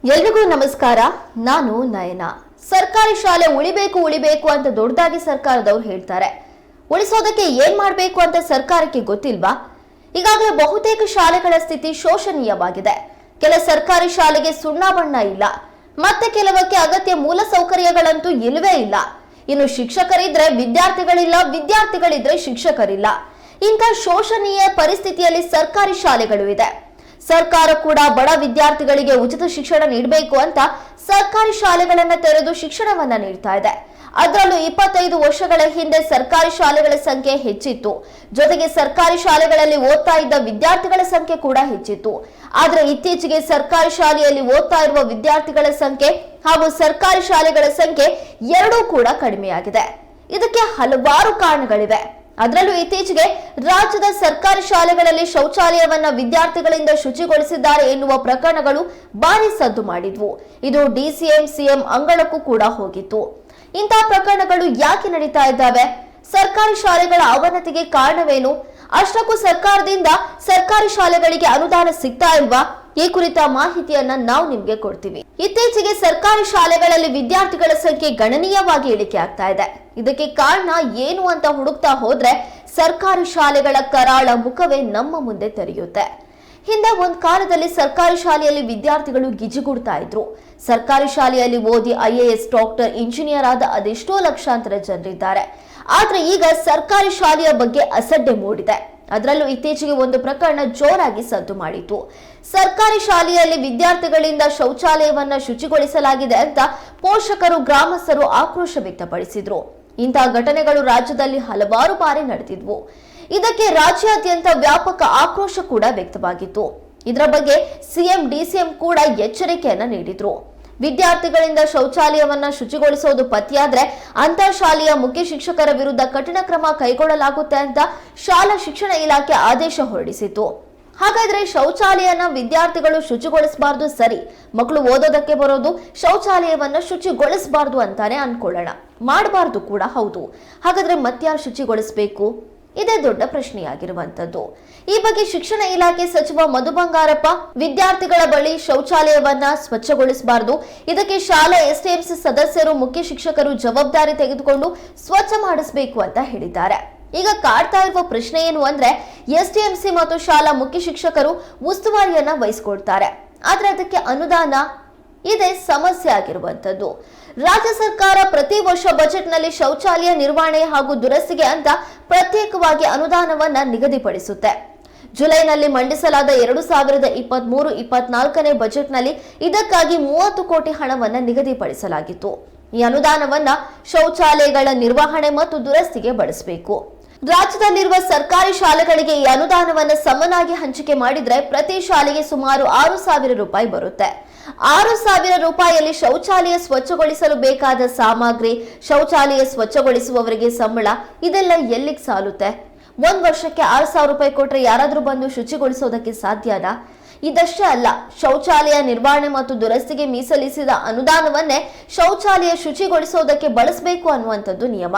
ಎಲ್ರಿಗೂ ನಮಸ್ಕಾರ. ನಾನು ನಯನ. ಸರ್ಕಾರಿ ಶಾಲೆ ಉಳಿಬೇಕು ಅಂತ ದೊಡ್ಡದಾಗಿ ಸರ್ಕಾರದವರು ಹೇಳ್ತಾರೆ. ಉಳಿಸೋದಕ್ಕೆ ಏನ್ ಮಾಡಬೇಕು ಅಂತ ಸರ್ಕಾರಕ್ಕೆ ಗೊತ್ತಿಲ್ವಾ? ಈಗಾಗಲೇ ಬಹುತೇಕ ಶಾಲೆಗಳ ಸ್ಥಿತಿ ಶೋಷನೀಯವಾಗಿದೆ. ಕೆಲ ಸರ್ಕಾರಿ ಶಾಲೆಗೆ ಸುಣ್ಣ ಬಣ್ಣ ಇಲ್ಲ, ಮತ್ತೆ ಕೆಲವಕ್ಕೆ ಅಗತ್ಯ ಮೂಲ ಸೌಕರ್ಯಗಳಂತೂ ಇಲ್ಲವೇ ಇಲ್ಲ. ಇನ್ನು ಶಿಕ್ಷಕರಿದ್ರೆ ವಿದ್ಯಾರ್ಥಿಗಳಿಲ್ಲ, ವಿದ್ಯಾರ್ಥಿಗಳಿದ್ರೆ ಶಿಕ್ಷಕರಿಲ್ಲ. ಇಂಥ ಶೋಷನೀಯ ಪರಿಸ್ಥಿತಿಯಲ್ಲಿ ಸರ್ಕಾರಿ ಶಾಲೆಗಳು ಇದೆ. ಸರ್ಕಾರ ಕೂಡ ಬಡ ವಿದ್ಯಾರ್ಥಿಗಳಿಗೆ ಉಚಿತ ಶಿಕ್ಷಣ ನೀಡಬೇಕು ಅಂತ ಸರ್ಕಾರಿ ಶಾಲೆಗಳನ್ನ ತೆರೆದು ಶಿಕ್ಷಣವನ್ನ ನೀಡ್ತಾ ಇದೆ. ಅದರಲ್ಲೂ 25 ವರ್ಷಗಳ ಹಿಂದೆ ಸರ್ಕಾರಿ ಶಾಲೆಗಳ ಸಂಖ್ಯೆ ಹೆಚ್ಚಿತ್ತು. ಜೊತೆಗೆ ಸರ್ಕಾರಿ ಶಾಲೆಗಳಲ್ಲಿ ಓದ್ತಾ ಇದ್ದ ವಿದ್ಯಾರ್ಥಿಗಳ ಸಂಖ್ಯೆ ಕೂಡ ಹೆಚ್ಚಿತ್ತು. ಆದ್ರೆ ಇತ್ತೀಚೆಗೆ ಸರ್ಕಾರಿ ಶಾಲೆಯಲ್ಲಿ ಓದ್ತಾ ಇರುವ ವಿದ್ಯಾರ್ಥಿಗಳ ಸಂಖ್ಯೆ ಹಾಗೂ ಸರ್ಕಾರಿ ಶಾಲೆಗಳ ಸಂಖ್ಯೆ ಎರಡೂ ಕೂಡ ಕಡಿಮೆಯಾಗಿದೆ. ಇದಕ್ಕೆ ಹಲವಾರು ಕಾರಣಗಳಿವೆ. ಅದರಲ್ಲೂ ಇತ್ತೀಚೆಗೆ ರಾಜ್ಯದ ಸರ್ಕಾರಿ ಶಾಲೆಗಳಲ್ಲಿ ಶೌಚಾಲಯವನ್ನ ವಿದ್ಯಾರ್ಥಿಗಳಿಂದ ಶುಚಿಗೊಳಿಸಿದ್ದಾರೆ ಎನ್ನುವ ಪ್ರಕರಣಗಳು ಭಾರಿ ಸದ್ದು ಮಾಡಿದ್ವು. ಇದು ಡಿಸಿಎಂ ಸಿಎಂ ಅಂಗಳಕ್ಕೂ ಕೂಡ ಹೋಗಿತ್ತು. ಇಂತಹ ಪ್ರಕರಣಗಳು ಯಾಕೆ ನಡೀತಾ ಇದ್ದಾವೆ? ಸರ್ಕಾರಿ ಶಾಲೆಗಳ ಅವನತಿಗೆ ಕಾರಣವೇನು? ಅಷ್ಟಕ್ಕೂ ಸರ್ಕಾರದಿಂದ ಸರ್ಕಾರಿ ಶಾಲೆಗಳಿಗೆ ಅನುದಾನ ಸಿಗ್ತಾ ಇಲ್ವಾ? ಈ ಕುರಿತ ಮಾಹಿತಿಯನ್ನ ನಾವು ನಿಮ್ಗೆ ಕೊಡ್ತೀವಿ. ಇತ್ತೀಚೆಗೆ ಸರ್ಕಾರಿ ಶಾಲೆಗಳಲ್ಲಿ ವಿದ್ಯಾರ್ಥಿಗಳ ಸಂಖ್ಯೆ ಗಣನೀಯವಾಗಿ ಇಳಿಕೆ ಆಗ್ತಾ ಇದೆ. ಇದಕ್ಕೆ ಕಾರಣ ಏನು ಅಂತ ಹುಡುಕ್ತಾ ಹೋದ್ರೆ ಸರ್ಕಾರಿ ಶಾಲೆಗಳ ಕರಾಳ ಮುಖವೇ ನಮ್ಮ ಮುಂದೆ ತೆರೆಯುತ್ತೆ. ಹಿಂದೆ ಒಂದ್ ಕಾಲದಲ್ಲಿ ಸರ್ಕಾರಿ ಶಾಲೆಯಲ್ಲಿ ವಿದ್ಯಾರ್ಥಿಗಳು ಗಿಜಿಗುಡ್ತಾ ಇದ್ರು. ಸರ್ಕಾರಿ ಶಾಲೆಯಲ್ಲಿ ಓದಿ IAS, ಡಾಕ್ಟರ್, ಇಂಜಿನಿಯರ್ ಆದ ಅದೆಷ್ಟೋ ಲಕ್ಷಾಂತರ ಜನರಿದ್ದಾರೆ. ಆದ್ರೆ ಈಗ ಸರ್ಕಾರಿ ಶಾಲೆಯ ಬಗ್ಗೆ ಅಸಡ್ಡೆ ಮೂಡಿದೆ. ಅದರಲ್ಲೂ ಇತ್ತೀಚೆಗೆ ಒಂದು ಪ್ರಕರಣ ಜೋರಾಗಿ ಸದ್ದು ಮಾಡಿತು. ಸರ್ಕಾರಿ ಶಾಲೆಯಲ್ಲಿ ವಿದ್ಯಾರ್ಥಿಗಳಿಂದ ಶೌಚಾಲಯವನ್ನ ಶುಚಿಗೊಳಿಸಲಾಗಿದೆ ಅಂತ ಪೋಷಕರು, ಗ್ರಾಮಸ್ಥರು ಆಕ್ರೋಶ ವ್ಯಕ್ತಪಡಿಸಿದ್ರು. ಇಂತಹ ಘಟನೆಗಳು ರಾಜ್ಯದಲ್ಲಿ ಹಲವಾರು ಬಾರಿ ನಡೆದಿದ್ವು. ಇದಕ್ಕೆ ರಾಜ್ಯಾದ್ಯಂತ ವ್ಯಾಪಕ ಆಕ್ರೋಶ ಕೂಡ ವ್ಯಕ್ತವಾಗಿತ್ತು. ಇದರ ಬಗ್ಗೆ ಸಿಎಂ, ಡಿಸಿಎಂ ಕೂಡ ಎಚ್ಚರಿಕೆಯನ್ನ ನೀಡಿದ್ರು. ವಿದ್ಯಾರ್ಥಿಗಳಿಂದ ಶೌಚಾಲಯವನ್ನ ಶುಚಿಗೊಳಿಸೋದು ಪತ್ತೆಯಾದ್ರೆ ಅಂತ ಶಾಲೆಯ ಮುಖ್ಯ ಶಿಕ್ಷಕರ ವಿರುದ್ಧ ಕಠಿಣ ಕ್ರಮ ಕೈಗೊಳ್ಳಲಾಗುತ್ತೆ ಅಂತ ಶಾಲಾ ಶಿಕ್ಷಣ ಇಲಾಖೆ ಆದೇಶ ಹೊರಡಿಸಿತು. ಹಾಗಾದ್ರೆ ಶೌಚಾಲಯನ ವಿದ್ಯಾರ್ಥಿಗಳು ಶುಚಿಗೊಳಿಸಬಾರ್ದು, ಸರಿ. ಮಕ್ಕಳು ಓದೋದಕ್ಕೆ ಬರೋದು ಶೌಚಾಲಯವನ್ನ ಶುಚಿಗೊಳಿಸಬಾರ್ದು ಅಂತಾನೆ ಅನ್ಕೊಳ್ಳೋಣ, ಮಾಡಬಾರ್ದು ಕೂಡ ಹೌದು. ಹಾಗಾದ್ರೆ ಮತ್ಯಾರು ಶುಚಿಗೊಳಿಸಬೇಕು? ಇದೇ ದೊಡ್ಡ ಪ್ರಶ್ನೆಯಾಗಿರುವಂತದ್ದು. ಈ ಬಗ್ಗೆ ಶಿಕ್ಷಣ ಇಲಾಖೆ ಸಚಿವ ಮಧು ಬಂಗಾರಪ್ಪ ವಿದ್ಯಾರ್ಥಿಗಳ ಬಳಿ ಶೌಚಾಲಯವನ್ನ ಸ್ವಚ್ಛಗೊಳಿಸಬಾರದು, ಇದಕ್ಕೆ ಶಾಲಾ STMC ಸದಸ್ಯರು, ಮುಖ್ಯ ಶಿಕ್ಷಕರು ಜವಾಬ್ದಾರಿ ತೆಗೆದುಕೊಂಡು ಸ್ವಚ್ಛ ಮಾಡಿಸಬೇಕು ಅಂತ ಹೇಳಿದ್ದಾರೆ. ಈಗ ಕಾಡ್ತಾ ಇರುವ ಪ್ರಶ್ನೆ ಏನು ಅಂದ್ರೆ, STMC ಮತ್ತು ಶಾಲಾ ಮುಖ್ಯ ಶಿಕ್ಷಕರು ಉಸ್ತುವಾರಿಯನ್ನ ವಹಿಸಿಕೊಳ್ತಾರೆ, ಆದ್ರೆ ಅದಕ್ಕೆ ಅನುದಾನ ಇದೇ ಸಮಸ್ಯೆ ಆಗಿರುವಂತದ್ದು. ರಾಜ್ಯ ಸರ್ಕಾರ ಪ್ರತಿ ವರ್ಷ ಬಜೆಟ್ನಲ್ಲಿ ಶೌಚಾಲಯ ನಿರ್ವಹಣೆ ಹಾಗೂ ದುರಸ್ತಿಗೆ ಅಂತ ಪ್ರತ್ಯೇಕವಾಗಿ ಅನುದಾನವನ್ನ ನಿಗದಿಪಡಿಸುತ್ತೆ. ಜುಲೈನಲ್ಲಿ ಮಂಡಿಸಲಾದ 2023-24ನೇ ಬಜೆಟ್ನಲ್ಲಿ ಇದಕ್ಕಾಗಿ 30 ಕೋಟಿ ಹಣವನ್ನ ನಿಗದಿಪಡಿಸಲಾಗಿತ್ತು. ಈ ಅನುದಾನವನ್ನ ಶೌಚಾಲಯಗಳ ನಿರ್ವಹಣೆ ಮತ್ತು ದುರಸ್ತಿಗೆ ಬಳಸಬೇಕು. ರಾಜ್ಯದಲ್ಲಿರುವ ಸರ್ಕಾರಿ ಶಾಲೆಗಳಿಗೆ ಈ ಅನುದಾನವನ್ನ ಸಮನಾಗಿ ಹಂಚಿಕೆ ಮಾಡಿದ್ರೆ ಪ್ರತಿ ಶಾಲೆಗೆ ಸುಮಾರು 6,000 ರೂಪಾಯಿ ಬರುತ್ತೆ. 6,000 ರೂಪಾಯಿಯಲ್ಲಿ ಶೌಚಾಲಯ ಸ್ವಚ್ಛಗೊಳಿಸಲು ಬೇಕಾದ ಸಾಮಗ್ರಿ, ಶೌಚಾಲಯ ಸ್ವಚ್ಛಗೊಳಿಸುವವರಿಗೆ ಸಂಬಳ, ಇದೆಲ್ಲ ಎಲ್ಲಿಗೆ ಸಾಲುತ್ತೆ? ಒಂದ್ ವರ್ಷಕ್ಕೆ 6,000 ರೂಪಾಯಿ ಕೊಟ್ರೆ ಯಾರಾದ್ರೂ ಬಂದು ಶುಚಿಗೊಳಿಸೋದಕ್ಕೆ ಸಾಧ್ಯನಾ? ಇದಷ್ಟೇ ಅಲ್ಲ, ಶೌಚಾಲಯ ನಿರ್ವಹಣೆ ಮತ್ತು ದುರಸ್ತಿಗೆ ಮೀಸಲಿಸಿದ ಅನುದಾನವನ್ನೇ ಶೌಚಾಲಯ ಶುಚಿಗೊಳಿಸೋದಕ್ಕೆ ಬಳಸಬೇಕು ಅನ್ನುವಂಥದ್ದು ನಿಯಮ.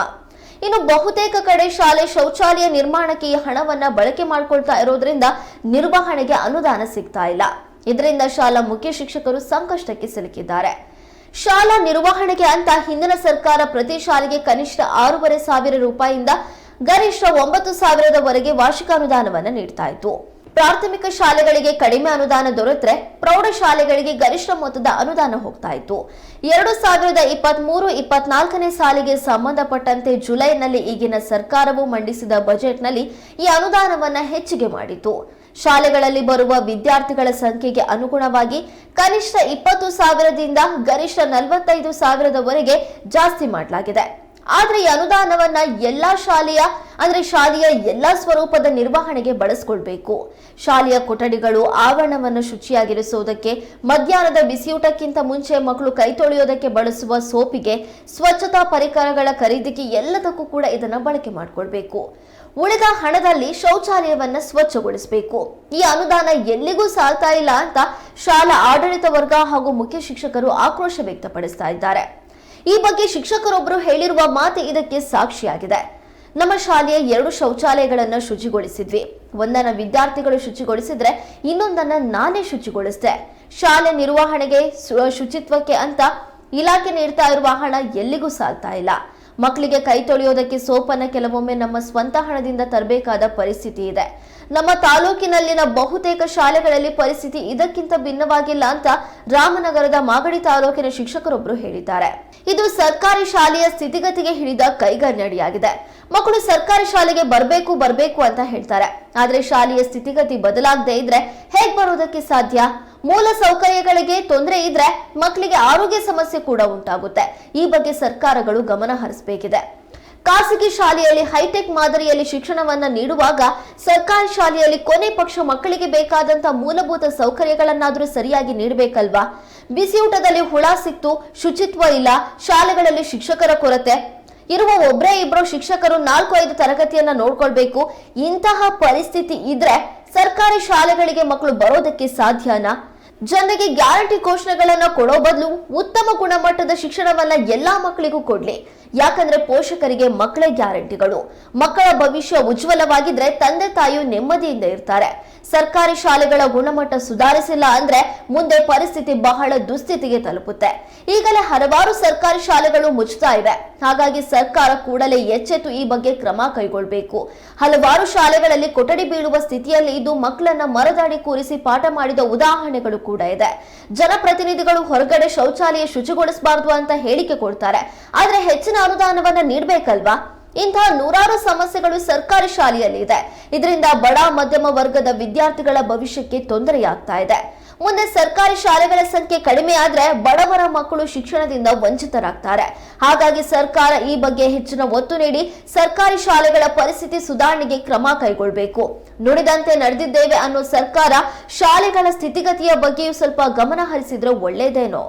ಇನ್ನು ಬಹುತೇಕ ಕಡೆ ಶಾಲೆ ಶೌಚಾಲಯ ನಿರ್ಮಾಣಕ್ಕೆ ಈ ಹಣವನ್ನ ಬಳಕೆ ಮಾಡ್ಕೊಳ್ತಾ ಇರೋದ್ರಿಂದ ನಿರ್ವಹಣೆಗೆ ಅನುದಾನ ಸಿಗ್ತಾ ಇಲ್ಲ. ಇದರಿಂದ ಶಾಲಾ ಮುಖ್ಯ ಶಿಕ್ಷಕರು ಸಂಕಷ್ಟಕ್ಕೆ ಸಿಲುಕಿದ್ದಾರೆ. ಶಾಲಾ ನಿರ್ವಹಣೆಗೆ ಅಂತ ಹಿಂದಿನ ಸರ್ಕಾರ ಪ್ರತಿ ಶಾಲೆಗೆ ಕನಿಷ್ಠ 6,500 ರೂಪಾಯಿಯಿಂದ ಗರಿಷ್ಠ 9,000ವರೆಗೆ ವಾರ್ಷಿಕ ಅನುದಾನವನ್ನ ನೀಡ್ತಾ ಇತ್ತು. ಪ್ರಾಥಮಿಕ ಶಾಲೆಗಳಿಗೆ ಕಡಿಮೆ ಅನುದಾನ ದೊರೆತರೆ ಪ್ರೌಢ ಶಾಲೆಗಳಿಗೆ ಗರಿಷ್ಠ ಮೊತ್ತದ ಅನುದಾನ ಹೋಗ್ತಾ ಇತ್ತು. 2023-24ನೇ ಸಾಲಿಗೆ ಸಂಬಂಧಪಟ್ಟಂತೆ ಜುಲೈನಲ್ಲಿ ಈಗಿನ ಸರ್ಕಾರವು ಮಂಡಿಸಿದ ಬಜೆಟ್ನಲ್ಲಿ ಈ ಅನುದಾನವನ್ನ ಹೆಚ್ಚಿಗೆ ಮಾಡಿತು. ಶಾಲೆಗಳಲ್ಲಿ ಬರುವ ವಿದ್ಯಾರ್ಥಿಗಳ ಸಂಖ್ಯೆಗೆ ಅನುಗುಣವಾಗಿ ಕನಿಷ್ಠ 20,000ದಿಂದ ಗರಿಷ್ಠ 45,000ವರೆಗೆ ಜಾಸ್ತಿ ಮಾಡಲಾಗಿದೆ. ಆದ್ರೆ ಈ ಅನುದಾನವನ್ನ ಎಲ್ಲಾ ಶಾಲೆಯ ಎಲ್ಲಾ ಸ್ವರೂಪದ ನಿರ್ವಹಣೆಗೆ ಬಳಸಿಕೊಳ್ಬೇಕು. ಶಾಲೆಯ ಕೊಠಡಿಗಳು, ಆವರಣವನ್ನು ಶುಚಿಯಾಗಿರಿಸುವುದಕ್ಕೆ, ಮಧ್ಯಾಹ್ನದ ಬಿಸಿಯೂಟಕ್ಕಿಂತ ಮುಂಚೆ ಮಕ್ಕಳು ಕೈ ತೊಳೆಯೋದಕ್ಕೆ ಬಳಸುವ ಸೋಪಿಗೆ, ಸ್ವಚ್ಛತಾ ಪರಿಕರಗಳ ಖರೀದಿಗೆ ಎಲ್ಲದಕ್ಕೂ ಕೂಡ ಇದನ್ನ ಬಳಕೆ ಮಾಡಿಕೊಳ್ಬೇಕು. ಉಳಿದ ಹಣದಲ್ಲಿ ಶೌಚಾಲಯವನ್ನ ಸ್ವಚ್ಛಗೊಳಿಸಬೇಕು. ಈ ಅನುದಾನ ಎಲ್ಲಿಗೂ ಸಾಲ್ತಾ ಇಲ್ಲ ಅಂತ ಶಾಲಾ ಆಡಳಿತ ವರ್ಗ ಹಾಗೂ ಮುಖ್ಯ ಶಿಕ್ಷಕರು ಆಕ್ರೋಶ ವ್ಯಕ್ತಪಡಿಸ್ತಾ ಇದ್ದಾರೆ. ಈ ಬಗ್ಗೆ ಶಿಕ್ಷಕರೊಬ್ಬರು ಹೇಳಿರುವ ಮಾತು ಇದಕ್ಕೆ ಸಾಕ್ಷಿಯಾಗಿದೆ. ನಮ್ಮ ಶಾಲೆಯ 2 ಶೌಚಾಲಯಗಳನ್ನು ಶುಚಿಗೊಳಿಸಿದ್ವಿ. ಒಂದನ್ನ ವಿದ್ಯಾರ್ಥಿಗಳು ಶುಚಿಗೊಳಿಸಿದ್ರೆ ಇನ್ನೊಂದನ್ನ ನಾನೇ ಶುಚಿಗೊಳಿಸಿದೆ. ಶಾಲೆ ನಿರ್ವಹಣೆಗೆ ಶುಚಿತ್ವಕ್ಕೆ ಅಂತ ಇಲಾಖೆ ನೀಡ್ತಾ ಇರುವ ಹಣ ಎಲ್ಲಿಗೂ ಸಾಲ್ತಾ ಇಲ್ಲ. ಮಕ್ಕಳಿಗೆ ಕೈ ತೊಳೆಯೋದಕ್ಕೆ ಸೋಪನ್ನ ಕೆಲವೊಮ್ಮೆ ನಮ್ಮ ಸ್ವಂತ ಹಣದಿಂದ ತರಬೇಕಾದ ಪರಿಸ್ಥಿತಿ ಇದೆ. ನಮ್ಮ ತಾಲೂಕಿನಲ್ಲಿನ ಬಹುತೇಕ ಶಾಲೆಗಳಲ್ಲಿ ಪರಿಸ್ಥಿತಿ ಇದಕ್ಕಿಂತ ಭಿನ್ನವಾಗಿಲ್ಲ ಅಂತ ರಾಮನಗರದ ಮಾಗಡಿ ತಾಲೂಕಿನ ಶಿಕ್ಷಕರೊಬ್ಬರು ಹೇಳಿದ್ದಾರೆ. ಇದು ಸರ್ಕಾರಿ ಶಾಲೆಯ ಸ್ಥಿತಿಗತಿಗೆ ಹಿಡಿದ ಕೈಗನ್ನಡಿಯಾಗಿದೆ. ಮಕ್ಕಳು ಸರ್ಕಾರಿ ಶಾಲೆಗೆ ಬರಬೇಕು ಅಂತ ಹೇಳ್ತಾರೆ. ಆದ್ರೆ ಶಾಲೆಯ ಸ್ಥಿತಿಗತಿ ಬದಲಾಗದೇ ಇದ್ರೆ ಹೇಗ್ ಬರೋದಕ್ಕೆ ಸಾಧ್ಯ? ಮೂಲ ಸೌಕರ್ಯಗಳಿಗೆ ತೊಂದರೆ ಇದ್ರೆ ಮಕ್ಕಳಿಗೆ ಆರೋಗ್ಯ ಸಮಸ್ಯೆ ಕೂಡ ಉಂಟಾಗುತ್ತೆ. ಈ ಬಗ್ಗೆ ಸರ್ಕಾರಗಳು ಗಮನ ಹರಿಸಬೇಕಿದೆ. ಖಾಸಗಿ ಶಾಲೆಯಲ್ಲಿ ಹೈಟೆಕ್ ಮಾದರಿಯಲ್ಲಿ ಶಿಕ್ಷಣವನ್ನ ನೀಡುವಾಗ ಸರ್ಕಾರಿ ಶಾಲೆಯಲ್ಲಿ ಕೊನೆ ಪಕ್ಷ ಮಕ್ಕಳಿಗೆ ಬೇಕಾದಂತ ಮೂಲಭೂತ ಸೌಕರ್ಯಗಳನ್ನಾದ್ರೂ ಸರಿಯಾಗಿ ನೀಡಬೇಕಲ್ವಾ? ಬಿಸಿಯೂಟದಲ್ಲಿ ಹುಳ ಸಿಕ್ತು, ಶುಚಿತ್ವ ಇಲ್ಲ, ಶಾಲೆಗಳಲ್ಲಿ ಶಿಕ್ಷಕರ ಕೊರತೆ, ಇರುವ ಒಬ್ಬರೇ ಇಬ್ಬರು ಶಿಕ್ಷಕರು 4-5 ತರಗತಿಯನ್ನ ನೋಡ್ಕೊಳ್ಬೇಕು. ಇಂತಹ ಪರಿಸ್ಥಿತಿ ಇದ್ರೆ ಸರ್ಕಾರಿ ಶಾಲೆಗಳಿಗೆ ಮಕ್ಕಳು ಬರೋದಕ್ಕೆ ಸಾಧ್ಯನಾ? ಜನರಿಗೆ ಗ್ಯಾರಂಟಿ ಘೋಷಣೆಗಳನ್ನ ಕೊಡೋ ಬದಲು ಉತ್ತಮ ಗುಣಮಟ್ಟದ ಶಿಕ್ಷಣವನ್ನ ಎಲ್ಲಾ ಮಕ್ಕಳಿಗೂ ಕೊಡ್ಲಿ. ಯಾಕಂದ್ರೆ ಪೋಷಕರಿಗೆ ಮಕ್ಕಳೇ ಗ್ಯಾರಂಟಿಗಳು. ಮಕ್ಕಳ ಭವಿಷ್ಯ ಉಜ್ವಲವಾಗಿದ್ರೆ ತಂದೆ ತಾಯಿಯು ನೆಮ್ಮದಿಯಿಂದ ಇರ್ತಾರೆ. ಸರ್ಕಾರಿ ಶಾಲೆಗಳ ಗುಣಮಟ್ಟ ಸುಧಾರಿಸಿಲ್ಲ ಅಂದ್ರೆ ಮುಂದೆ ಪರಿಸ್ಥಿತಿ ಬಹಳ ದುಸ್ಥಿತಿಗೆ ತಲುಪುತ್ತೆ. ಈಗಲೇ ಹಲವಾರು ಸರ್ಕಾರಿ ಶಾಲೆಗಳು ಮುಚ್ಚುತ್ತಾ ಇವೆ. ಹಾಗಾಗಿ ಸರ್ಕಾರ ಕೂಡಲೇ ಎಚ್ಚೆತ್ತು ಈ ಬಗ್ಗೆ ಕ್ರಮ ಕೈಗೊಳ್ಳಬೇಕು. ಹಲವಾರು ಶಾಲೆಗಳಲ್ಲಿ ಕೊಠಡಿ ಬೀಳುವ ಸ್ಥಿತಿಯಲ್ಲಿ ಇದ್ದು ಮಕ್ಕಳನ್ನ ಮರದಾಡಿ ಕೂರಿಸಿ ಪಾಠ ಮಾಡಿದ ಉದಾಹರಣೆಗಳು ಕೂಡ ಇದೆ. ಜನಪ್ರತಿನಿಧಿಗಳು ಹೊರಗಡೆ ಶೌಚಾಲಯ ಶುಚಿಗೊಳಿಸಬಾರದು ಅಂತ ಹೇಳಿಕೆ ಕೊಡ್ತಾರೆ. ಆದ್ರೆ ಹೆಚ್ಚಿನ ಅನುದಾನವನ್ನ ನೀಡಬೇಕಲ್ವಾ? ಇಂತಹ ನೂರಾರು ಸಮಸ್ಯೆಗಳು ಸರ್ಕಾರಿ ಶಾಲೆಯಲ್ಲಿ ಇದೆ. ಇದರಿಂದ ಬಡ ಮಧ್ಯಮ ವರ್ಗದ ವಿದ್ಯಾರ್ಥಿಗಳ ಭವಿಷ್ಯಕ್ಕೆ ತೊಂದರೆಯಾಗ್ತಾ ಇದೆ. ಮುಂದೆ ಸರ್ಕಾರಿ ಶಾಲೆಗಳ ಸಂಖ್ಯೆ ಕಡಿಮೆ ಆದ್ರೆ ಬಡವರ ಮಕ್ಕಳು ಶಿಕ್ಷಣದಿಂದ ವಂಚಿತರಾಗ್ತಾರೆ. ಹಾಗಾಗಿ ಸರ್ಕಾರ ಈ ಬಗ್ಗೆ ಹೆಚ್ಚಿನ ಒತ್ತು ನೀಡಿ ಸರ್ಕಾರಿ ಶಾಲೆಗಳ ಪರಿಸ್ಥಿತಿ ಸುಧಾರಣೆಗೆ ಕ್ರಮ ಕೈಗೊಳ್ಳಬೇಕು. ನುಡಿದಂತೆ ನಡೆದಿದ್ದೇವೆ ಅನ್ನೋ ಸರ್ಕಾರ ಶಾಲೆಗಳ ಸ್ಥಿತಿಗತಿಯ ಬಗ್ಗೆಯೂ ಸ್ವಲ್ಪ ಗಮನ ಹರಿಸಿದ್ರೆ ಒಳ್ಳೇದೇನೋ.